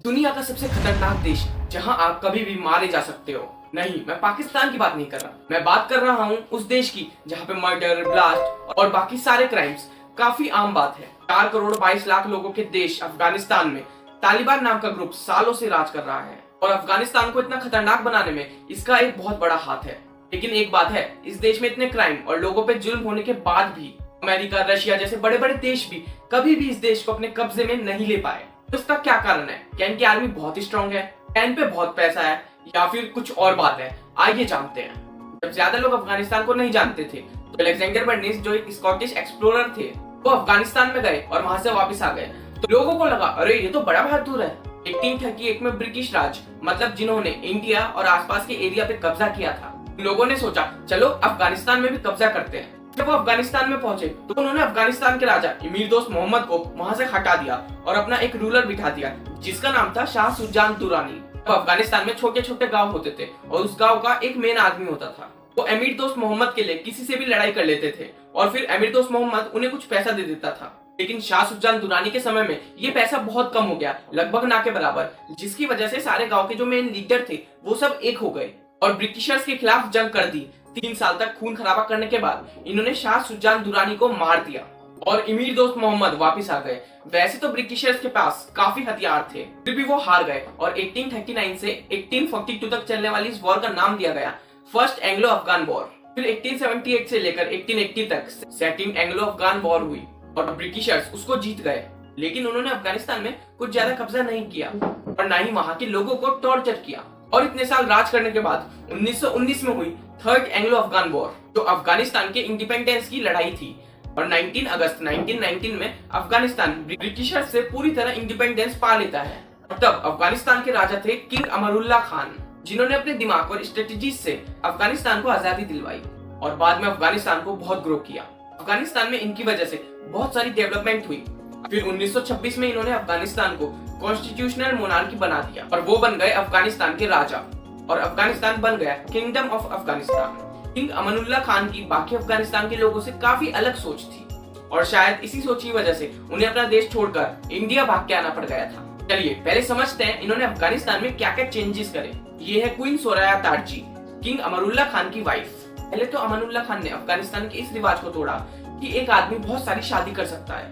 दुनिया का सबसे खतरनाक देश जहां आप कभी भी मारे जा सकते हो। नहीं, मैं पाकिस्तान की बात नहीं कर रहा, मैं बात कर रहा हूं उस देश की जहां पे मर्डर, ब्लास्ट और बाकी सारे क्राइम्स काफी आम बात है। 4 करोड़ 22 लाख लोगों के देश अफगानिस्तान में तालिबान नाम का ग्रुप सालों से राज कर रहा है और अफगानिस्तान को इतना खतरनाक बनाने में इसका एक बहुत बड़ा हाथ है। लेकिन एक बात है, इस देश में इतने क्राइम और लोगों पे जुल्म होने के बाद भी अमेरिका, रशिया जैसे बड़े बड़े देश भी कभी भी इस देश को अपने कब्जे में नहीं ले पाए। तो इसका क्या कारण है? क्या इनकी आर्मी बहुत ही स्ट्रांग है, क्या इन पे बहुत पैसा है, या फिर कुछ और बात है? आइए जानते हैं। जब ज्यादा लोग अफगानिस्तान को नहीं जानते थे तो अलेक्जेंडर बर्निस जो एक स्कॉटिश एक्सप्लोरर थे वो अफगानिस्तान में गए और वहां से वापस आ गए। तो लोगों को लगा अरे ये तो बड़ा बहादुर है। 1831 में ब्रिटिश राज मतलब जिन्होंने इंडिया और आसपास के एरिया पे कब्जा किया था, लोगों ने सोचा चलो अफगानिस्तान में भी कब्जा करते हैं। जब वो अफगानिस्तान में पहुंचे तो उन्होंने अफगानिस्तान के राजा अमीर दोस्त मोहम्मद को वहां से हटा दिया और अपना एक रूलर बिठा दिया जिसका नाम था शाह सुजान दुरानी। तो अफगानिस्तान में छोटे छोटे गांव होते थे और उस गांव का एक मेन आदमी होता था। वो अमीर दोस्त मोहम्मद के लिए किसी से भी लड़ाई कर लेते थे और फिर अमीर दोस्त मोहम्मद उन्हें कुछ पैसा दे देता था। लेकिन शाह सुजान दुरानी के समय में ये पैसा बहुत कम हो गया, लगभग ना के बराबर, जिसकी वजह से सारे गांव के जो मेन लीडर थे वो सब एक हो गए और ब्रिटिशर्स के खिलाफ जंग कर दी। 3 साल तक खून खराबा करने के बाद इन्होंने शाह सुजान दुरानी को मार दिया और अमीर दोस्त मोहम्मद वापस आ गए। वैसे तो ब्रिटिशर्स के पास काफी हथियार थे, फिर भी वो हार गए और 1839 से 1842 तक चलने वाली इस वॉर का नाम दिया गया फर्स्ट एंग्लो अफगान वॉर। फिर 1878 से लेकर 1880 तक सेकंड एंग्लो अफगान वॉर हुई और ब्रिटिशर्स उसको जीत गए। लेकिन उन्होंने अफगानिस्तान में कुछ ज्यादा कब्जा नहीं किया और ना ही वहां के लोगों को टॉर्चर किया। और इतने साल राज करने के बाद 1919 में हुई थर्ड एंग्लो अफगान वॉर जो अफगानिस्तान के इंडिपेंडेंस की लड़ाई थी और 19 अगस्त 1919 में अफगानिस्तान ब्रिटिशर्स से पूरी तरह इंडिपेंडेंस पा लेता है। और तब अफगानिस्तान के राजा थे किंग अमरुल्ला खान, जिन्होंने अपने दिमाग और स्ट्रेटेजीज से अफगानिस्तान को आजादी दिलवाई और बाद में अफगानिस्तान को बहुत ग्रो किया। अफगानिस्तान में इनकी वजह से बहुत सारी डेवलपमेंट हुई। फिर 1926 में इन्होंने अफगानिस्तान को कॉन्स्टिट्यूशनल मोनार्की बना दिया और वो बन गए अफगानिस्तान के राजा और अफगानिस्तान बन गया kingdom of Afghanistan. King Amanullah Khan की बाकी अफगानिस्तान के लोगों से काफी अलग सोच थी और शायद इसी सोच की वजह से उन्हें अपना देश छोड़कर इंडिया भाग के आना पड़ गया था। चलिए पहले समझते हैं इन्होंने अफगानिस्तान में क्या क्या चेंजेस करे। ये है क्वीन सोराया तारजी, किंग अमरुल्लाह खान की वाइफ। पहले तो अमनुल्लाह खान ने अफगानिस्तान के इस रिवाज को तोड़ा कि एक आदमी बहुत सारी शादी कर सकता है।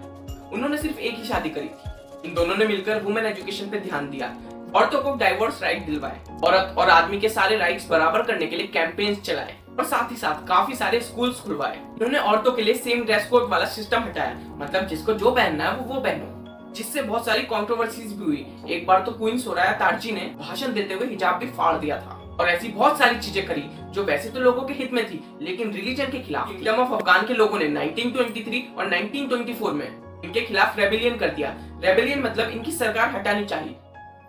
उन्होंने सिर्फ एक ही शादी करी थी। इन दोनों ने मिलकर वुमेन एजुकेशन पे ध्यान दिया, औरतों को डाइवोर्स राइट दिलवाए, औरत और आदमी के सारे राइट्स बराबर करने के लिए कैंपेन्स चलाए और साथ ही साथ काफी सारे स्कूल्स खुलवाए। इन्होंने औरतों के लिए सेम ड्रेस कोड वाला सिस्टम हटाया, मतलब जिसको जो पहनना है वो पहनो, जिससे बहुत सारी कंट्रोवर्सीज भी हुई। एक बार तो क्वीन सोराया तारजी ने भाषण देते हुए हिजाब भी फाड़ दिया था और ऐसी बहुत सारी चीजें करी जो वैसे तो लोगों के हित में थी लेकिन रिलीजन के खिलाफ। किंगडम ऑफ अफगान के लोगों ने 1923 और 1924 में इनके खिलाफ रेबेलियन कर दिया। रेबेलियन मतलब इनकी सरकार हटानी चाहिए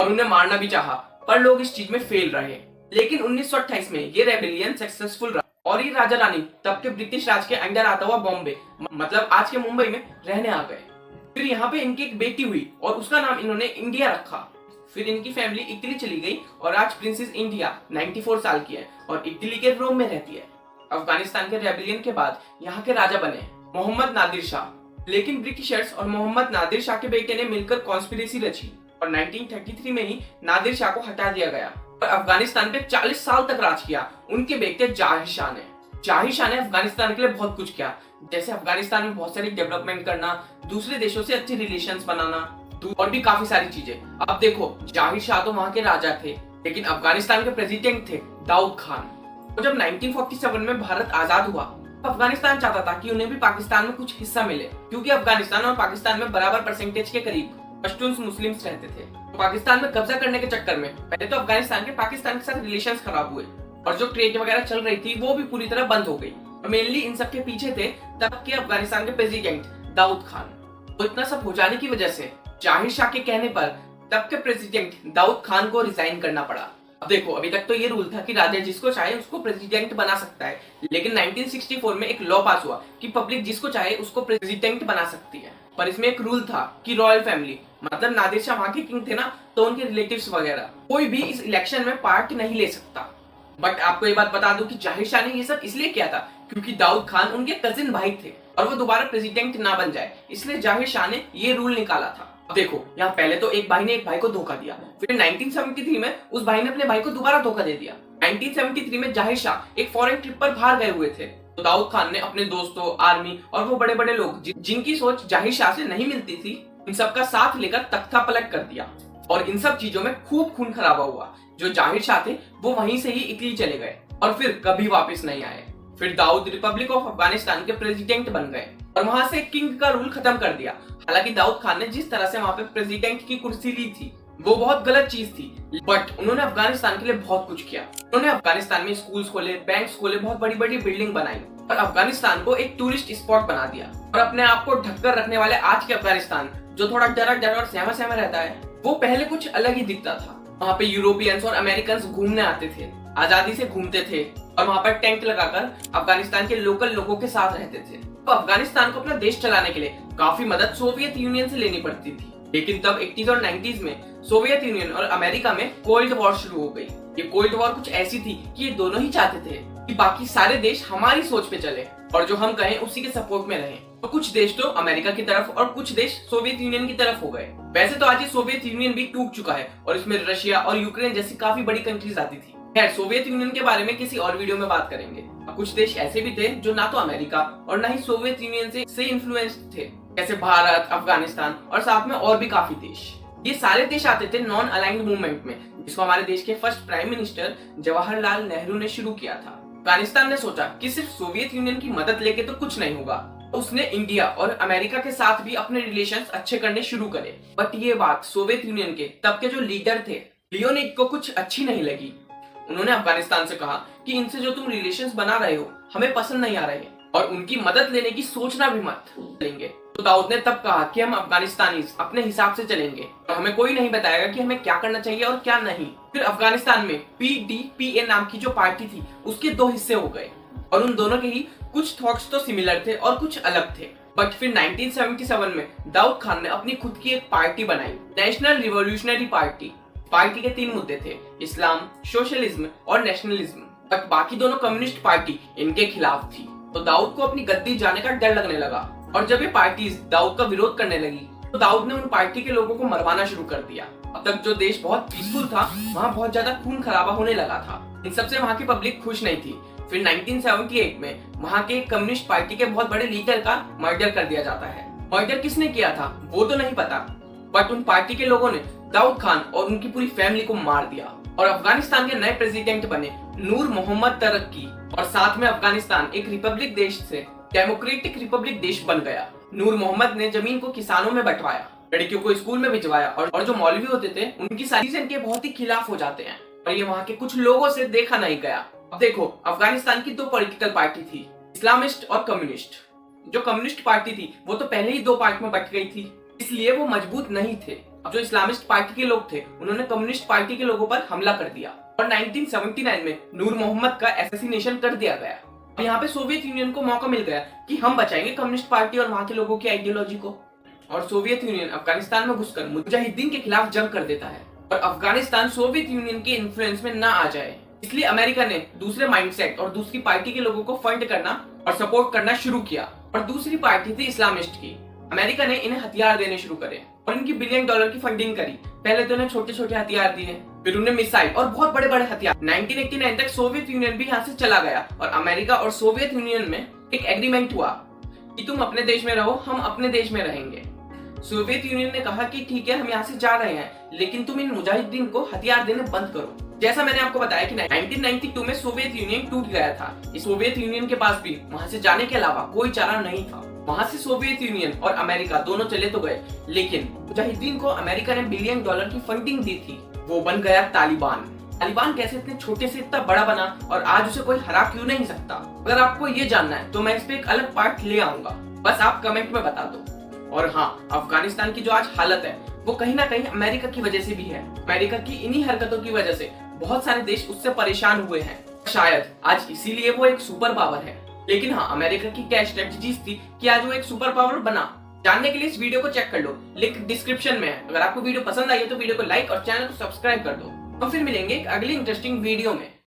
और उन्हें मारना भी चाहा, पर लोग इस चीज में फेल रहे। लेकिन 1928 में ये रेबेलियन सक्सेसफुल रहा और ये राजा रानी तब के ब्रिटिश राज के अंडर आता हुआ बॉम्बे मतलब आज के मुंबई में रहने आ गए। फिर यहाँ पे इनकी एक बेटी हुई और उसका नाम इन्होंने इंडिया रखा। फिर इनकी फैमिली इटली चली गई और आज प्रिंसेस इंडिया 94 साल की है और इटली के रोम में रहती है। अफगानिस्तान के रेबेलियन के बाद यहाँ के राजा बने मोहम्मद नादिर शाह। लेकिन ब्रिटिशर्स और मोहम्मद नादिर शाह के बेटे ने मिलकर कॉन्स्पिरेसी रची और 1933 में ही नादिर शाह को हटा दिया गया और अफगानिस्तान पे 40 साल तक राज किया उनके बेटे जाहिर शाह ने। जाहिर शाह ने अफगानिस्तान के लिए बहुत कुछ किया, जैसे अफगानिस्तान में बहुत सारी डेवलपमेंट करना, दूसरे देशों से अच्छे रिलेशंस बनाना और भी काफी सारी चीजें। अब देखो, जाहिर शाह तो वहां के राजा थे लेकिन अफगानिस्तान के प्रेसिडेंट थे दाऊद खान। तो जब 1947 में भारत आजाद हुआ अफगानिस्तान चाहता था कि उन्हें भी पाकिस्तान में कुछ हिस्सा मिले, क्योंकि अफगानिस्तान और पाकिस्तान में बराबर परसेंटेज के करीब पश्तून मुस्लिम्स रहते थे। तो पाकिस्तान में कब्जा करने के चक्कर में पहले तो अफगानिस्तान के पाकिस्तान के साथ रिलेशंस खराब हुए और जो ट्रेड वगैरह चल रही थी वो भी पूरी तरह बंद हो गई। और मेनली इन सब के पीछे थे तब के अफगानिस्तान के प्रेसिडेंट दाऊद खान। तो इतना सब हो जाने की वजह से जाहिर शाह के कहने पर तब के प्रेसिडेंट दाऊद खान को रिजाइन करना पड़ा। अब देखो, अभी तक तो ये रूल था कि राजा जिसको चाहे उसको प्रेसिडेंट बना सकता है, लेकिन 1964 में एक लॉ पास हुआ कि पब्लिक जिसको चाहे उसको प्रेसिडेंट बना सकती है। पर इसमें एक रूल था कि रॉयल फैमिली मतलब नादिर शाह वहां के किंग थे ना, तो उनके रिलेटिव्स वगैरह कोई भी इस इलेक्शन में पार्ट नहीं ले सकता। बट आपको ये बात बता दूं कि जाहिर शाह ने ये सब इसलिए किया था क्योंकि दाऊद खान उनके कजिन भाई थे और वो दोबारा प्रेसिडेंट ना बन जाए, इसलिए जाहिर शाह ने ये रूल निकाला था। अब देखो, यहाँ पहले तो एक भाई ने एक भाई को धोखा दिया, फिर 1973 में उस भाई ने अपने भाई को दोबारा धोखा दे दिया। 1973 में जाहिर शाह एक फॉरेन ट्रिप पर बाहर गए हुए थे, तो दाऊद खान ने अपने दोस्तों, आर्मी और वो बड़े बड़े लोग जिनकी सोच जाहिर शाह से नहीं मिलती थी, इन सबका साथ लेकर तख्ता पलट कर दिया और इन सब चीजों में खूब खून खराबा हुआ। जो जाहिर शाह थे वो वहीं से ही इटली चले गए और फिर कभी वापस नहीं आए। फिर दाऊद रिपब्लिक ऑफ अफगानिस्तान के प्रेसिडेंट बन गए और वहां से किंग का रूल खत्म कर दिया। हालांकि दाऊद खान ने जिस तरह से वहां पे प्रेसिडेंट की कुर्सी ली थी वो बहुत गलत चीज थी, बट उन्होंने अफगानिस्तान के लिए बहुत कुछ किया। उन्होंने अफगानिस्तान में स्कूल्स खोले, बैंक्स खोले, बहुत बड़ी बड़ी बिल्डिंग बनाई और अफगानिस्तान को एक टूरिस्ट स्पॉट बना दिया। और अपने आप को ढककर रखने वाले आज के अफगानिस्तान, जो थोड़ा डरा डरा और सहमा सहमा रहता है, वो पहले कुछ अलग ही दिखता था। वहाँ पे यूरोपियंस और अमेरिकन घूमने आते थे, आजादी से घूमते थे और वहाँ पर टेंट लगाकर अफगानिस्तान के लोकल लोगों के साथ रहते थे। तो अफगानिस्तान को अपना देश चलाने के लिए काफी मदद सोवियत यूनियन से लेनी पड़ती थी, लेकिन तब 80s और 90s में सोवियत यूनियन और अमेरिका में कोल्ड वॉर शुरू हो गई। ये कोल्ड वॉर कुछ ऐसी थी कि ये दोनों ही चाहते थे कि बाकी सारे देश हमारी सोच पे चले और जो हम कहें उसी के सपोर्ट में रहें। तो कुछ देश तो अमेरिका की तरफ और कुछ देश सोवियत यूनियन की तरफ हो गए। वैसे तो आज ये सोवियत यूनियन भी टूट चुका है और इसमें रशिया और यूक्रेन जैसी काफी बड़ी कंट्रीज आती थी। खैर, सोवियत यूनियन के बारे में किसी और वीडियो में बात करेंगे। कुछ देश ऐसे भी थे जो ना तो अमेरिका और ना ही सोवियत यूनियन से इन्फ्लुएंस्ड थे, जैसे भारत, अफगानिस्तान और साथ में और भी काफी देश। ये सारे देश आते थे नॉन अलाइंड मूवमेंट में, जिसको हमारे देश के first prime minister Jawaharlal Nehru ने शुरू किया था। अफगानिस्तान ने सोचा कि सिर्फ सोवियत यूनियन की मदद लेके तो कुछ नहीं होगा, उसने इंडिया और अमेरिका के साथ भी अपने रिलेशंस अच्छे करने शुरू करे। बट ये बात सोवियत यूनियन के तब के जो लीडर थे लियोनिड को कुछ अच्छी नहीं लगी। उन्होंने अफगानिस्तान से कहा कि इनसे जो तुम रिलेशंस बना रहे हो हमें पसंद नहीं आ रहे और उनकी मदद लेने की सोचना भी मत लेंगे। तो दाऊद ने तब कहा कि हम अफगानिस्तानी अपने हिसाब से चलेंगे और हमें कोई नहीं बताएगा कि हमें क्या करना चाहिए और क्या नहीं। फिर अफगानिस्तान में PDPA नाम की जो पार्टी थी उसके दो हिस्से हो गए और उन दोनों के ही कुछ थॉट्स तो सिमिलर थे और कुछ अलग थे। बट फिर 1977 में दाऊद खान ने अपनी खुद की एक पार्टी बनाई, नेशनल रिवॉल्यूशनरी पार्टी। पार्टी के 3 मुद्दे थे, इस्लाम, सोशलिज्म और नेशनलिज्म। बट बाकी दोनों कम्युनिस्ट पार्टी इनके खिलाफ थी। तो दाऊद को अपनी गद्दी जाने का डर लगने लगा और जब ये पार्टीज दाऊद का विरोध करने लगी तो दाऊद ने उन पार्टी के लोगों को मरवाना शुरू कर दिया। अब तक जो देश बहुत पीसफुल था वहाँ बहुत ज्यादा खून खराबा होने लगा था। इन सबसे वहाँ की पब्लिक खुश नहीं थी। फिर 1978 में वहाँ के कम्युनिस्ट पार्टी के बहुत बड़े लीडर का मर्डर कर दिया जाता है। मर्डर किसने किया था वो तो नहीं पता, बट उन पार्टी के लोगों ने दाऊद खान और उनकी पूरी फैमिली को मार दिया और अफगानिस्तान के नए प्रेसिडेंट बने नूर मोहम्मद तरक्की। और साथ में अफगानिस्तान एक रिपब्लिक देश से डेमोक्रेटिक रिपब्लिक देश बन गया। नूर मोहम्मद ने जमीन को किसानों में बंटवाया, लड़कियों को स्कूल में भिजवाया और जो मौलवी होते थे उनकी साजिश के बहुत ही खिलाफ हो जाते हैं और ये वहाँ के कुछ लोगों से देखा नहीं गया। अब देखो, अफगानिस्तान की 2 पॉलिटिकल पार्टी थी, इस्लामिस्ट और कम्युनिस्ट। जो कम्युनिस्ट पार्टी थी वो तो पहले ही 2 पार्ट में बट गई थी, इसलिए वो मजबूत नहीं थे। अब जो इस्लामिस्ट पार्टी के लोग थे उन्होंने कम्युनिस्ट पार्टी के लोगों पर हमला कर दिया और 1979 में नूर मोहम्मद का असैसिनेशन कर दिया गया। यहाँ पे सोवियत यूनियन को मौका मिल गया कि हम बचाएंगे कम्युनिस्ट पार्टी और वहाँ के लोगों की आइडियोलॉजी को। और सोवियत यूनियन अफगानिस्तान में घुसकर मुजाहिदीन के खिलाफ जंग कर देता है और अफगानिस्तान सोवियत यूनियन के इन्फ्लुएंस में ना आ जाए, इसलिए अमेरिका ने दूसरे माइंडसेट और दूसरी पार्टी के लोगों को फंड करना और सपोर्ट करना शुरू किया। और दूसरी पार्टी थी इस्लामिस्ट की। अमेरिका ने इन्हें हथियार देने शुरू करे और इनकी $1 बिलियन की फंडिंग करी। पहले तो इन्हें छोटे छोटे हथियार दिए, फिर उन्हें मिसाइल और बहुत बड़े बड़े हथियार। 1989 तक सोवियत यूनियन भी यहाँ से चला गया और अमेरिका और सोवियत यूनियन में एक एग्रीमेंट हुआ कि तुम अपने देश में रहो, हम अपने देश में रहेंगे। सोवियत यूनियन ने कहा कि ठीक है, हम यहाँ से जा रहे हैं, लेकिन तुम इन मुजाहिदीन को हथियार देने बंद करो। जैसा मैंने आपको बताया कि 1992 में सोवियत यूनियन टूट गया था। इस सोवियत यूनियन के पास भी वहाँ से जाने के अलावा कोई चारा नहीं था। वहाँ से सोवियत यूनियन और अमेरिका दोनों चले तो गए, लेकिन मुजाहिदीन को अमेरिका ने $1 बिलियन की फंडिंग दी थी। वो बन गया तालिबान। तालिबान कैसे इतने छोटे से इतना बड़ा बना और आज उसे कोई हरा क्यों नहीं सकता? अगर आपको ये जानना है तो मैं इस पे एक अलग पार्ट ले आऊंगा, बस आप कमेंट में बता दो। और हाँ, अफगानिस्तान की जो आज हालत है वो कहीं ना कहीं अमेरिका की वजह से भी है। अमेरिका की इन्हीं हरकतों की वजह से बहुत सारे देश उससे परेशान हुए हैं। शायद आज इसीलिए वो एक सुपर पावर है। लेकिन हाँ, अमेरिका की क्या स्ट्रेटजीज थी कि आज वो एक सुपर पावर बना? जानने के लिए इस वीडियो को चेक कर लो, लिंक डिस्क्रिप्शन में है। अगर आपको वीडियो पसंद आई है तो वीडियो को लाइक और चैनल को सब्सक्राइब कर दो। हम फिर मिलेंगे एक अगली इंटरेस्टिंग वीडियो में।